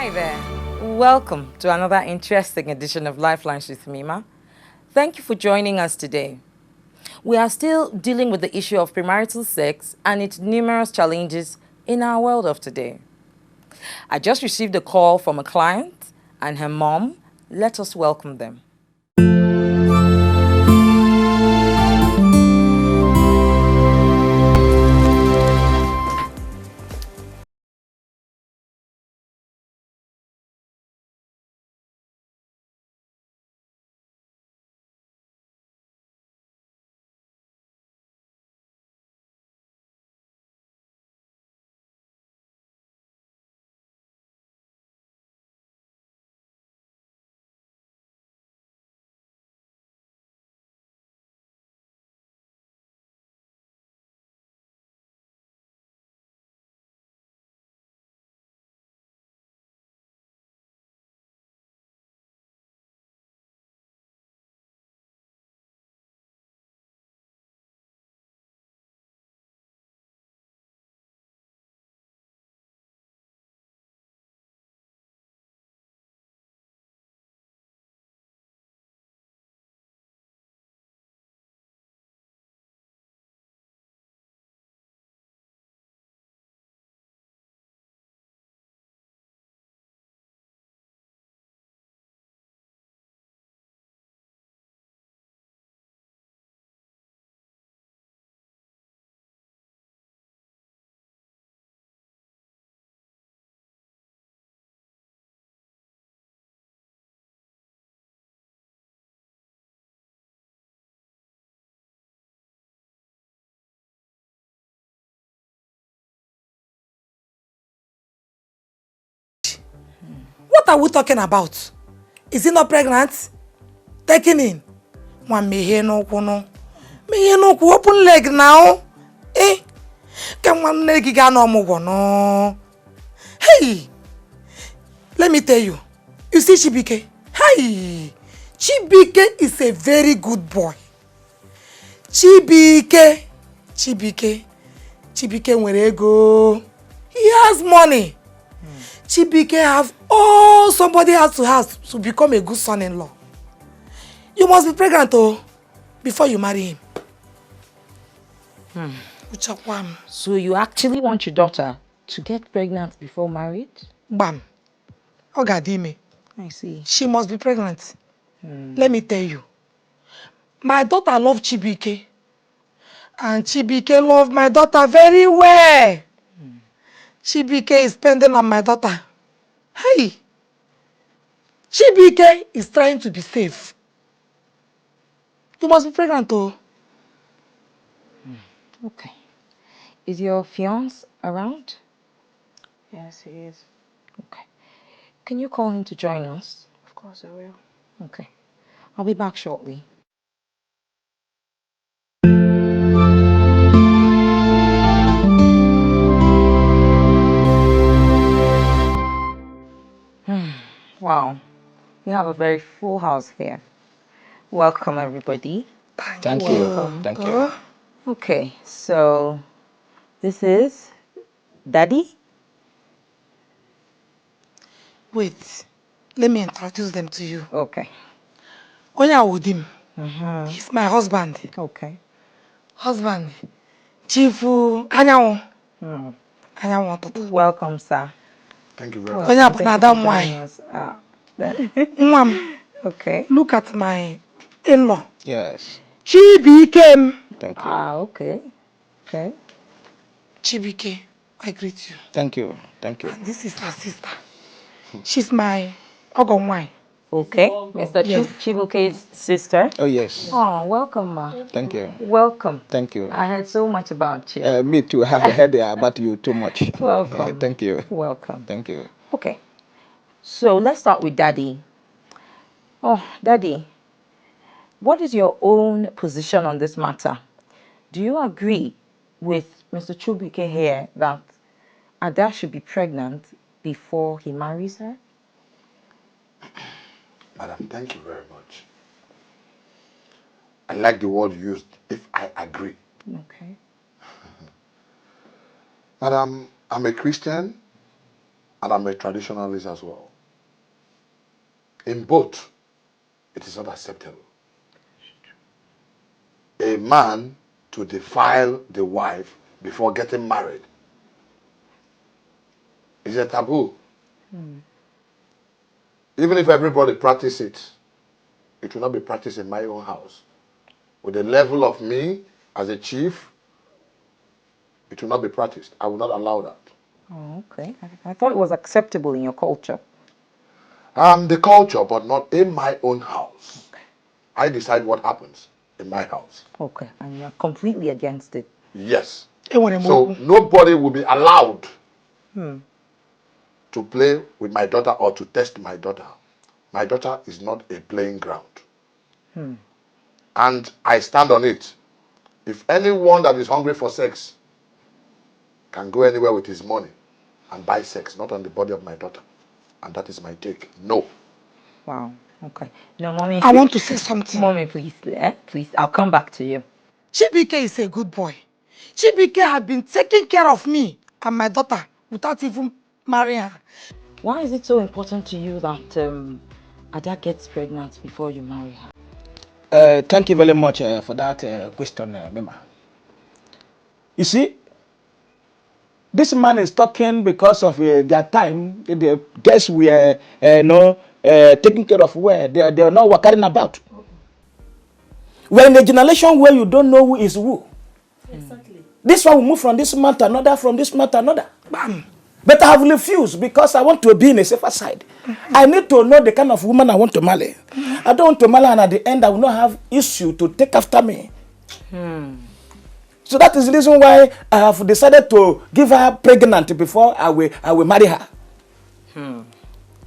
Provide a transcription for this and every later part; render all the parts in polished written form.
Hi there. Welcome to another interesting edition of Lifelines with Mima. Thank you for joining us today. We are still dealing with the issue of premarital sex and its numerous challenges in our world of today. I just received a call from a client and her mom. Let us welcome them. What are we talking about? Is he not pregnant? Taking in. One me no kuno. Me no open leg now. Eh? Can one leg get no more no? Hey! Let me tell you. You see Chibuike? Hey! Chibuike is a very good boy. Chibuike nwere ego. He has money. Chibuike have all somebody has to become a good son-in-law. You must be pregnant before you marry him. So you actually want your daughter to get pregnant before marriage? Bam. Ogadime. I see. She must be pregnant. Let me tell you. My daughter loves Chibuike. And Chibuike loves my daughter very well. Chibuike is spending on my daughter. Hey! Chibuike is trying to be safe. You must be pregnant Okay. Is your fiance around? Yes, he is. Okay. Can you call him to join us? Of course I will. Okay. I'll be back shortly. Wow. We have a very full house here. Welcome, everybody. Thank you. Thank you. Okay, so this is Daddy. Wait. Let me introduce them to you. Okay. Onya Udim. He's my husband. Okay. Husband. Chifu Anyanwụ. Anyanwụ ọtụtụ. Welcome, sir. Thank you very much. Onye Thank abụ you na for Adam joining nwanyị. us. Nwa m. Okay. Look at my in-law. Yes. Chibuike. Thank you. Okay. Okay. Chibuike, I greet you. Thank you. Thank you. And this is her sister. She's my Ogo nwanyị. Okay. Mr. Yes. Chibuke's sister. Oh, yes. Oh, welcome, ma. Thank you. Welcome. Thank you. I heard so much about you. Me too. I have heard about you too much. Welcome. Thank you. Welcome. Thank you. Okay. So let's start with Daddy. Oh, Daddy, what is your own position on this matter? Do you agree with Mr. Chibuike here that Ada should be pregnant before he marries her? Madam, thank you very much. I like the word used, if I agree. Okay. Madam, I'm a Christian And I'm a traditionalist as well. In both, it is not acceptable. A man to defile the wife before getting married is a taboo. Even if everybody practice it, it will not be practiced in my own house. With the level of me as a chief, it will not be practiced. I will not allow that. Oh, okay. I thought it was acceptable in your culture. The culture, but not in my own house. Okay. I decide what happens in my house. Okay, and you're completely against it. Yes. So nobody will be allowed to play with my daughter or to test my daughter. My daughter is not a playing ground. And I stand on it. If anyone that is hungry for sex can go anywhere with his money and buy sex, not on the body of my daughter. And that is my take. No. Wow. Okay. No, mommy. I want to say something. Mommy, please. Please, I'll come back to you. Chibuike is a good boy. Chibuike has been taking care of me and my daughter without even marrying her. Why is it so important to you that Ada gets pregnant before you marry her? Thank you very much for that question, Mima. You see, this man is talking because of their time. The guests were taking care of where they are not working about. We're in a generation where you don't know who is who. Exactly. This one will move from this man to another, from this man to another. Bam. But I have refused because I want to be in a safer side. I need to know the kind of woman I want to marry. I don't want to marry and at the end I will not have issue to take after me. So that is the reason why I have decided to give her pregnant before I will marry her.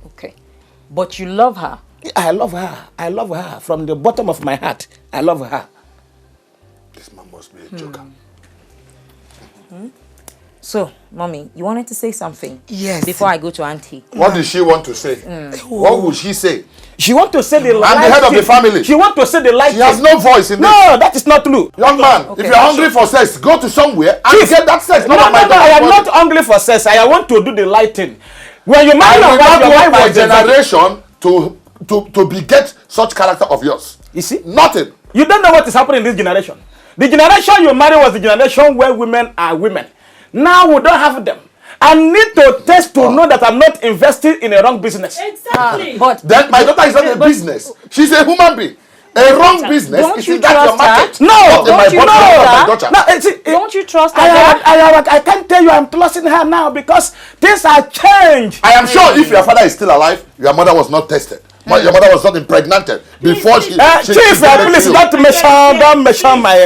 Okay. But you love her? I love her. I love her from the bottom of my heart. I love her. This man must be a joker. So, mommy, you wanted to say something? Yes. Before I go to auntie. What did she want to say? What would she say? She want to say the light. I'm the head of the family. She want to say the light. She has no voice in this. No, that is not true. Young man, if you're hungry for sex, go to somewhere and get that sex. No, I am not hungry for sex. I want to do the lighting. When you marry your wife, your wife my was generation to beget such character of yours. You see? Nothing. You don't know what is happening in this generation. The generation you marry was the generation where women are women. Now we don't have them. I need to test to know that I'm not investing in a wrong business. Exactly. But Then my daughter is not a business. She's a human being. A wrong business. Don't you that your trust her? market? No, don't you trust her? No, don't you trust her? I can't tell you I'm trusting her now because things are changed. I am sure if your father is still alive, your mother was not tested. Your mother was not impregnated before she Chief, please don't mention my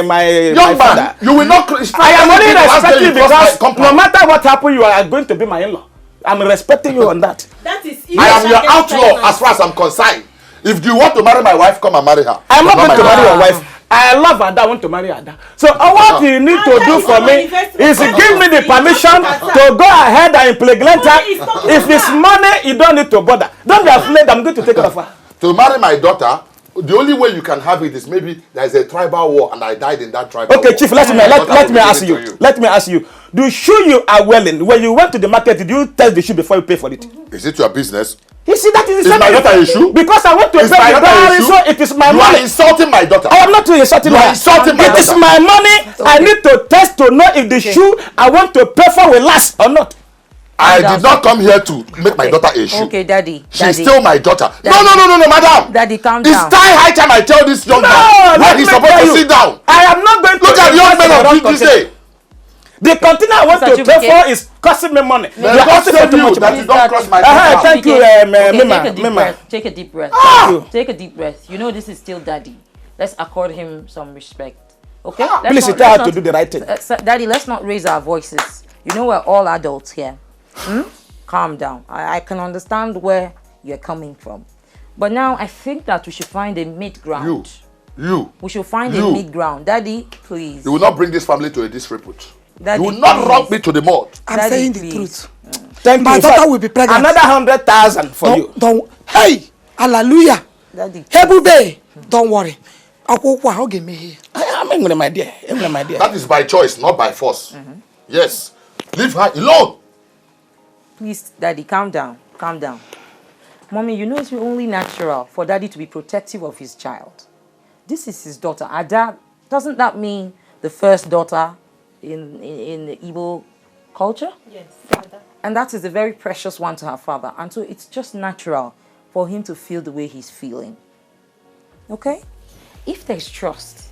young father. man, you will not. I am only respecting you because no matter what happens, you are going to be my in-law. I'm respecting you on that. That is I am your outlaw as far as I'm concerned. If you want to marry my wife, come and marry her. I'm not going to marry your wife. I love Ada. I want to marry Ada. So what you need to do for me is give me the permission to go ahead and impregnate her. If it's money, you don't need to bother. Don't be afraid. I'm going to take care of her. To marry my daughter, the only way you can have it is maybe there is a tribal war and I died in that tribal war. Okay, Chief, let me ask you. Let me ask you. The shoe you are wearing, when you went to the market, did you test the shoe before you pay for it? Is it your business? You see, that is the same. Is my daughter a shoe? Because I want to pay the dowry, so it is my money. You are insulting my daughter. I am not insulting her. You are insulting my daughter. It is my money. Okay. I need to test to know if the shoe I want to pay for will last or not. I did not come here to make my daughter a shoe. Okay, Daddy. She's still my daughter. No, madam. Daddy, calm down. It's high time I tell this young man where he's supposed to sit down. I am not going to look at young men of this day. The container I want to pay for is costing me money. You are costing me too much. That you don't cross my path. Thank you, Mima. Take a deep breath. Take a deep breath. You know this is still Daddy. Let's accord him some respect. Okay? Please, you have to do the right thing. Daddy, let's not raise our voices. You know we're all adults here. Calm down. I can understand where you're coming from. But now I think that we should find a mid-ground. We should find a mid-ground. Daddy, please. You will not bring this family to a disrepute. Daddy, you will not rock me to the mud. I'm Daddy, saying please. the truth. Thank my you. daughter will be pregnant. Another 100,000 for you. Don't. Hey, hallelujah. Daddy. Hebube, don't worry. I'll give me here. I'm my dear. That is by choice, not by force. Yes. Leave her alone. Please, Daddy, calm down. Calm down. Mommy, you know it's only natural for Daddy to be protective of his child. This is his daughter. Ada, doesn't that mean the first daughter in the Igbo culture? Yes. And that is a very precious one to her father. And so it's just natural for him to feel the way he's feeling. Okay? If there's trust,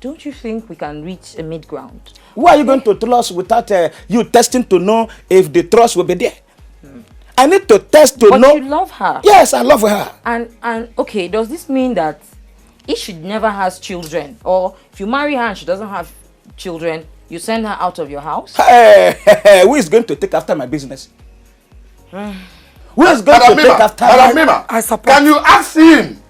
don't you think we can reach a mid-ground? Why are you going to trust without you testing to know if the trust will be there? I need to test to know. But you love her. Yes, I love her. And okay, does this mean that if she never has children, or if you marry her and she doesn't have children, you send her out of your house? Who is going to take after my business? Who is going to take after Mima, I support. can you ask him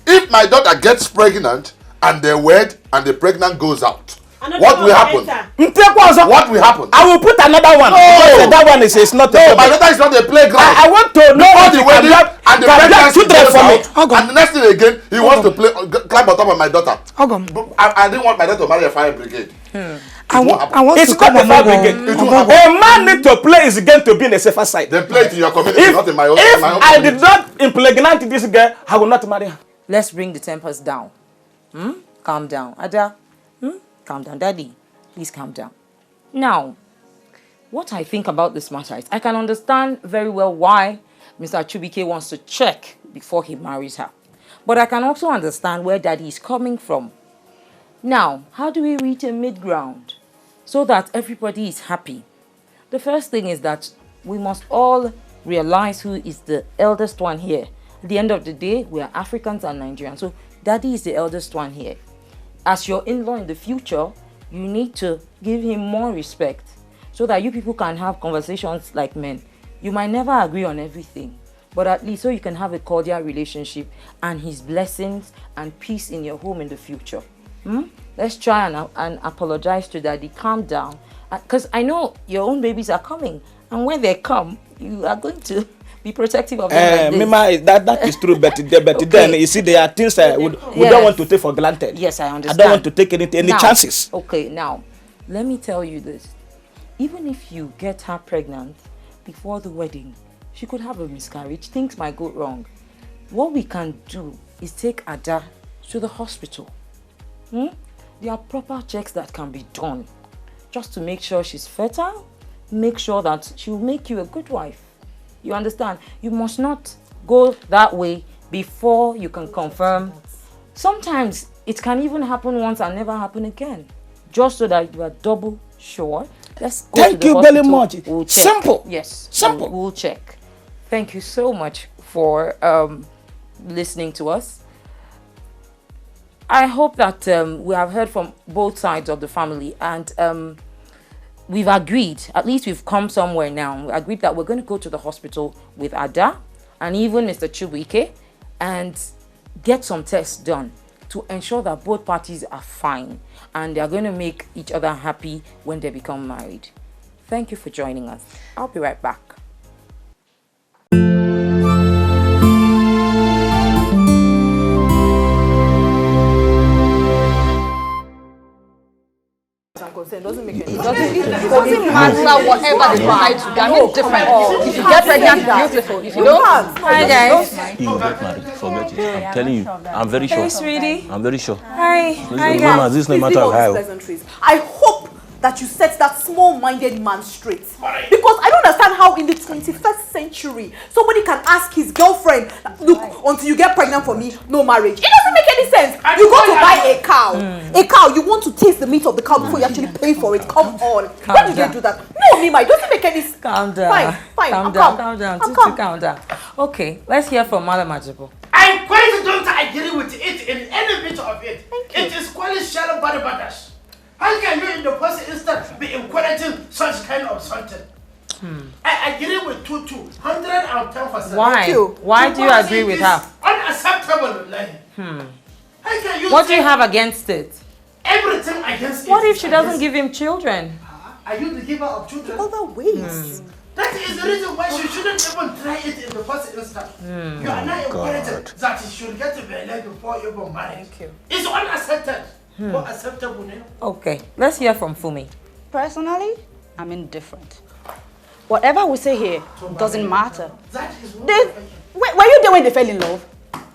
if my daughter gets pregnant and they wed and the pregnant goes out? What will happen? What will happen? I will put another one. No. That one is not. No, my daughter is not a playground. I want to know Before if the you wedding can and the get pregnancy children goes for me. out, and the next thing again, he wants to climb on top of my daughter. I didn't want my daughter to marry a fire brigade. I want It's to come not a fire among brigade. them. A man need to play his game to be in a safer side. They play it in your community, not in my own. If my own I community. did not impregnate this girl, I will not marry her. Let's bring the tempers down. Calm down. Ada, calm down. Daddy, please calm down. Now, what I think about this matter is I can understand very well why Mr. Chibuike wants to check before he marries her. But I can also understand where Daddy is coming from. Now, how do we reach a mid-ground so that everybody is happy? The first thing is that we must all realize who is the eldest one here. At the end of the day, we are Africans and Nigerians. So Daddy is the eldest one here. As your in-law in the future, you need to give him more respect so that you people can have conversations like men. You might never agree on everything, but at least so you can have a cordial relationship and his blessings and peace in your home in the future. Let's try and apologize to Daddy. Calm down. Because I know your own babies are coming. And when they come, you are going to be protective of them. Mima, that is true, but then you see there are things that we don't want to take for granted. Yes, I understand. I don't want to take any chances. Okay, now, let me tell you this. Even if you get her pregnant before the wedding, she could have a miscarriage. Things might go wrong. What we can do is take Ada to the hospital. There are proper checks that can be done just to make sure she's fertile, make sure that she'll make you a good wife. You understand? You must not go that way before you can confirm. Sometimes it can even happen once and never happen again. Just so that you are double sure. Let's go Thank to the you hospital. very much. We'll check. Simple. Yes. Simple. We'll check. Thank you so much for listening to us. I hope that we have heard from both sides of the family and we've agreed, at least we've come somewhere now. We agreed that we're going to go to the hospital with Ada and even Mr. Chibuike and get some tests done to ensure that both parties are fine and they're going to make each other happy when they become married. Thank you for joining us. I'll be right back. It doesn't make any It doesn't matter whatever they decide to do. I mean, different. If you get pregnant, beautiful. If you don't, Hi guys. You will get married. Forget it. I'm telling you. I'm very sure. Hey sweetie. I'm very sure. Hi. Hi Mama, guys. this is no matter of how. pleasantries. I hope that you set that small-minded man straight. Because I don't understand how in the 21st century somebody can ask his girlfriend, look, until you get pregnant for me, no marriage. It doesn't make any sense. You go to buy a cow. A cow, you want to taste the meat of the cow before you actually pay for it. Come on. Why did they do that? No, Mima, it doesn't make any sense. Calm down. Fine. Calm down. Calm down. Okay, let's hear from Madam Majibo. I quite don't agree with it in any bit of it. It is quite shallow body badass. How can you in the first instance be encouraging such kind of something? I agree with 110%. Why? Why do you agree with her? Unacceptable. How can you What do you have against it? everything against it? What if she doesn't give him children? Are you the giver of children? Other ways. That is the reason why she shouldn't even try it in the first instance. You are not encouraging that she should get to be like before you even marry. Thank you. It's unaccepted. Not acceptable now. Okay, let's hear from Fumi. personally, I'm indifferent. Whatever we say here doesn't matter. Were you there when they fell in love?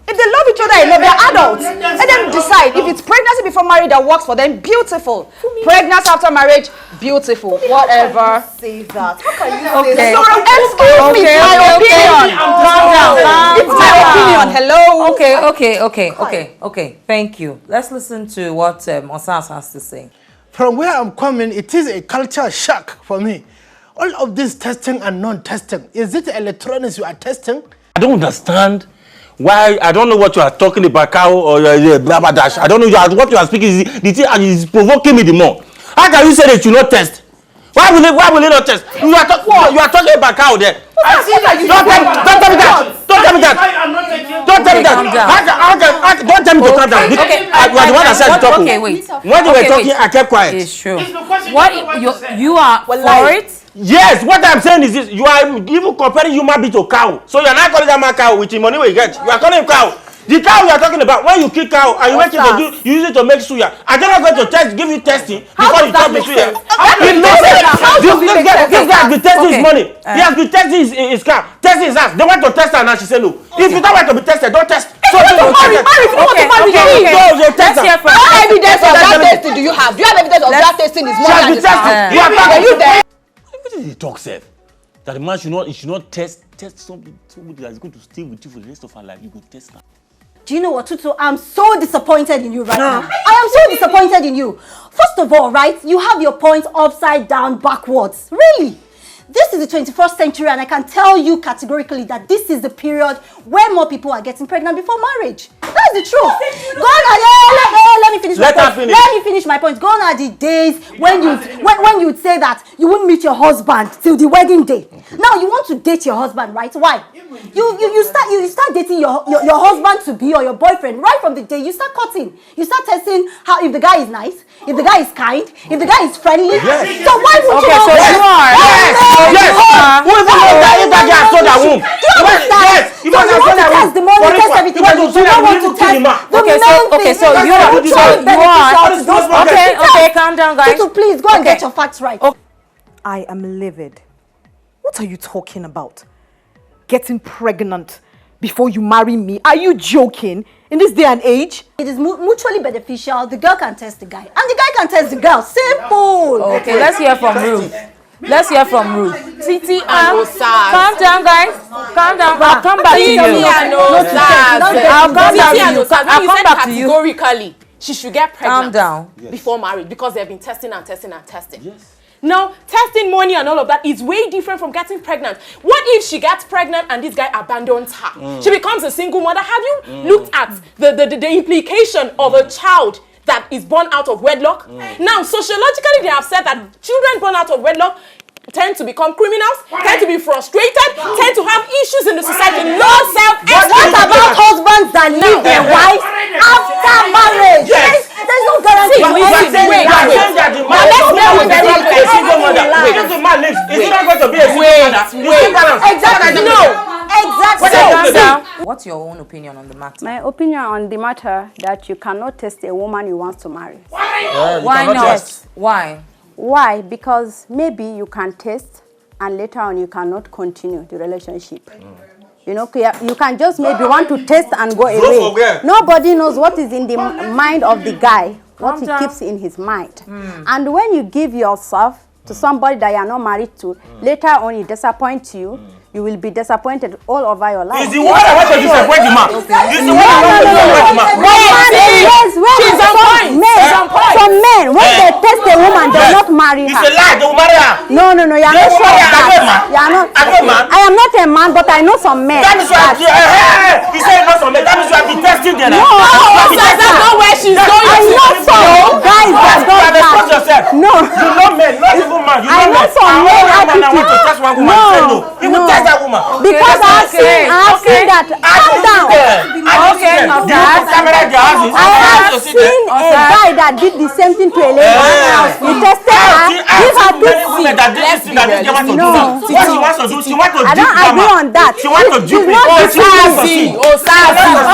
If they love each other enough, they're adults. Let them decide. If it's pregnancy before marriage that works for them, beautiful. Pregnancy after marriage, beautiful. Whatever. Say that. How can you say So, that? excuse me, it's my opinion. It's my opinion. Hello. Okay. Thank you. Let's listen to what Osas has to say. From where I'm coming, it is a culture shock for me. All of this testing and non-testing. Is it electronics you are testing? I don't understand why. I don't know what you are talking about, cow or blah blah dash. I don't know what you are speaking. The thing is provoking me the more. How can you say that you not test? Why will they not test? You are talking about cow there. I see that you Don't tell me that. Don't tell me that. Don't tell me that. Don't tell me to calm down. Okay, You are the one that said to talk. Okay, wait. When you were talking, I kept quiet. It's true. It's because What you are Well, for like- it? Yes, what I'm saying is this: you are even comparing human being to cow. So you are not calling that man cow with the money we get. You are calling him cow. The cow you are talking about, when you kill cow and you make it to do, you use it to make suya. I don't know going to give you testing before you talk the suya. This guy has been testing his money. He has been testing his cow, testing his ass. They want to test her and she said no. If you don't want to be tested, don't test. So Let's hear from What evidence of that tasting do you have? Do you have evidence of that tasting is more than the cow? Are you there? What did he talk, sir? That the man should not test somebody that is going to stay with you for the rest of her life. You go test her. Do you know what, Tutu? I'm so disappointed in you right now. I am so disappointed in you. First of all, right, you have your points upside down, backwards. Really? This is the 21st century, and I can tell you categorically that this is the period where more people are getting pregnant before marriage. That's the truth. Go on, let me finish my point. Let me finish my point. Gone are the days when you would say that you wouldn't meet your husband till the wedding day. Now you want to date your husband, right? Why? You start dating your husband to be or your boyfriend right from the day you start cutting. You start testing how if the guy is nice, if the guy is kind, if the guy is friendly. Yes. So why would you? So you are. Yes. Who even knows that if that guy has sold that womb? Do you understand? Yes. So you want to test the money, test everything, but you don't want to test the main thing. Okay, calm down, guys. So please go and get your facts right. I am livid. What are you talking about? Getting pregnant before you marry me? Are you joking? In this day and age? It is mutually beneficial. The girl can test the guy, and the guy can test the girl. Simple. Okay, let's hear from Ruth. Let's hear from Ruth. Titi, calm down, guys. Calm down. I'll come back to you. I'll come back to you. Categorically, she should get pregnant. Calm down. Before marriage because they've been testing and testing and testing. Yes. Now, testing money and all of that is way different from getting pregnant. What if she gets pregnant and this guy abandons her? She becomes a single mother. Have you looked at the implication of a child that is born out of wedlock? Now, sociologically, they have said that children born out of wedlock tend to become criminals, tend to be frustrated, tend to have issues in the society, low self-esteem. What about husbands that leave their wives after marriage? Yes. There's no guarantee. If the man lives, is he not going to be a single mother? Exactly. No. Exactly. What's your own opinion on the matter? My opinion on the matter that you cannot test a woman you want to marry. Why not? Why? Why? Because maybe you can test and later on you cannot continue the relationship. You know, you can just maybe want to test and go away. Nobody knows what is in the mind of the guy, what he keeps in his mind. And when you give yourself to somebody that you are not married to, later on he disappoints you, you will be disappointed all over your life. Is the one that wants to disappoint the man? Is the one that wants to disappoint the man? She's on point. Some men, when they test a woman, they will not marry her. It's a lie, they will marry her. No, you are not sure of that. You are not. I am not a man, but I know some men. That means you are. He said not some men. That means you have been testing them. No, that's not where she's going. I know some guys that don't expose yourself. No. You know men, not even man. You I know some men want to test one woman. No. He will test that woman. Because I have seen that. Calm down. Okay, I have seen a guy that did the same thing to a lady. He tested her. Give her two. No. What she wants to do, she wants to I don't agree on that. She wants to dupe it.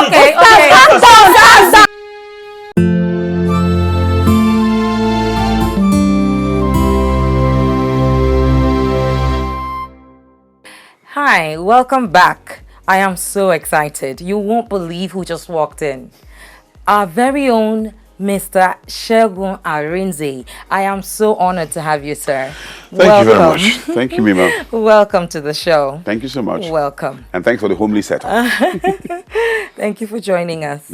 Okay. Calm down. Hi, welcome back. I am so excited. You won't believe who just walked in. Our very own Mr. Shegun Arinze. I am so honored to have you, sir. Thank you very much. Thank you, Mima. Welcome to the show. Thank you so much. Welcome. And thanks for the homely setup. Thank you for joining us.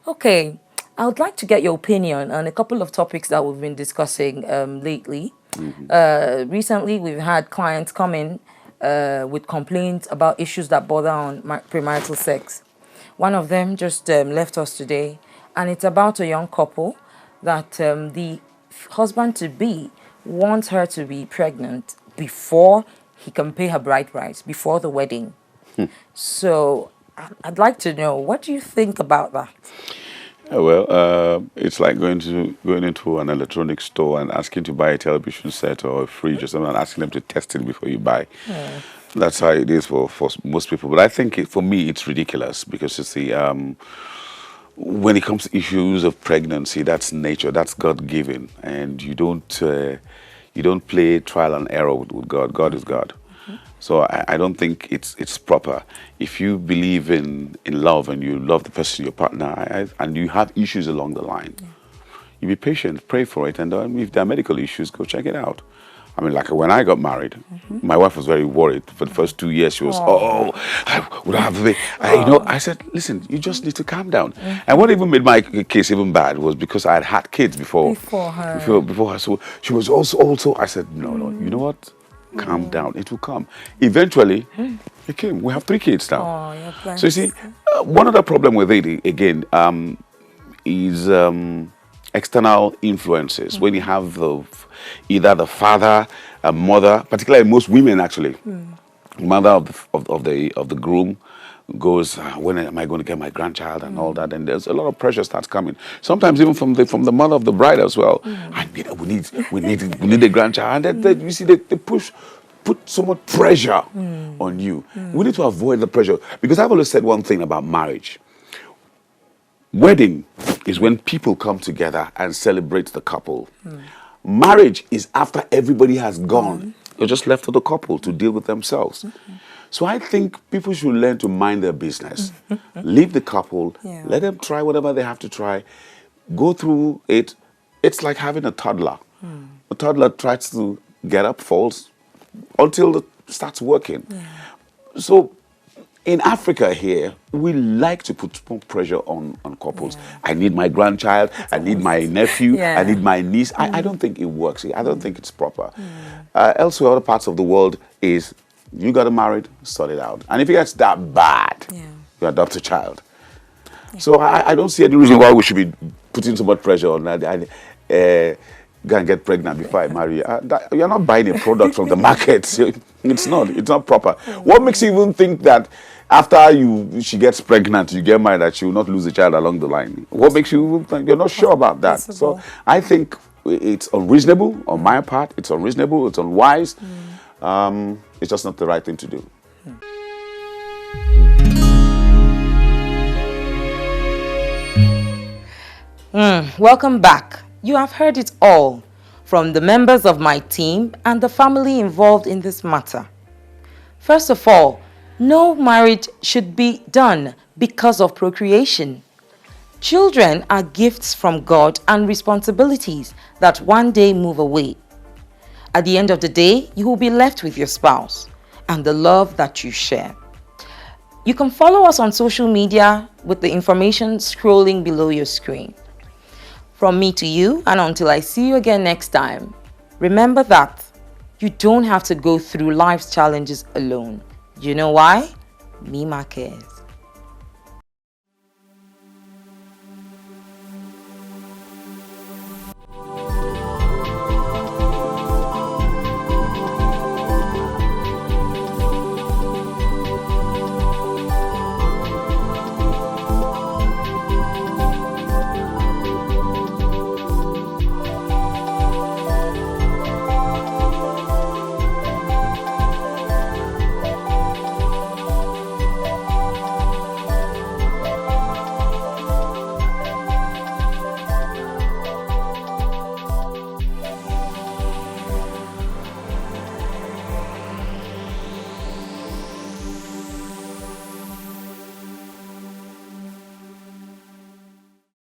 Okay, I would like to get your opinion on a couple of topics that we've been discussing lately. Recently, we've had clients come in with complaints about issues that border on premarital sex. One of them just left us today, and it's about a young couple that the husband-to-be wants her to be pregnant before he can pay her bride price, before the wedding. So I'd like to know, what do you think about that? Well, it's like going into an electronic store and asking to buy a television set or a fridge or something and asking them to test it before you buy. That's how it is for most people. But I think for me, it's ridiculous because it's the when it comes to issues of pregnancy, that's nature, that's God-given, and you don't play trial and error with God. God is God. So I don't think it's proper. If you believe in love and you love the person, your partner, and you have issues along the line, you be patient, pray for it, and if there are medical issues, go check it out. I mean, like when I got married, my wife was very worried. For the first 2 years, she was, would I have a baby? I said, listen, you just need to calm down. And what even made my case even bad was because I had had kids before her. So she was also I said, no, you know what? Calm down. It will come. Eventually, it came. We have 3 kids now. So you see, one other problem with it, again, is external influences. When you have either the father, a mother, particularly most women actually, mother of the groom goes, when am I going to get my grandchild and all that, and there's a lot of pressure starts coming. Sometimes even from the mother of the bride as well. We need a grandchild, and then you see they put so much pressure on you. We need to avoid the pressure, because I've always said one thing about marriage. Wedding is when people come together and celebrate the couple. Marriage is after everybody has gone. You're just left for the couple to deal with themselves. So I think people should learn to mind their business. Leave the couple, let them try whatever they have to try, go through it. It's like having a toddler. A toddler tries to get up, falls, until it starts working. So in Africa here, we like to put pressure on couples. I need my grandchild, I need my nephew, I need my niece. I don't think it works. I don't think it's proper. Elsewhere, other parts of the world is, you got married, sort it out. And if it gets that bad, you adopt a child. So I don't see any reason why we should be putting so much pressure on that. Go and get pregnant before I marry you. You're not buying a product from the market. It's not proper. What makes you even think that after she gets pregnant, you get married, that she will not lose a child along the line? What makes you even think? You're not sure about that. So I think it's unreasonable on my part. It's unreasonable. It's unwise. It's just not the right thing to do. Welcome back. You have heard it all from the members of my team and the family involved in this matter. First of all, no marriage should be done because of procreation. Children are gifts from God and responsibilities that one day move away. At the end of the day, you will be left with your spouse and the love that you share. You can follow us on social media with the information scrolling below your screen. From me to you, and until I see you again next time, remember that you don't have to go through life's challenges alone. You know why? Mima cares.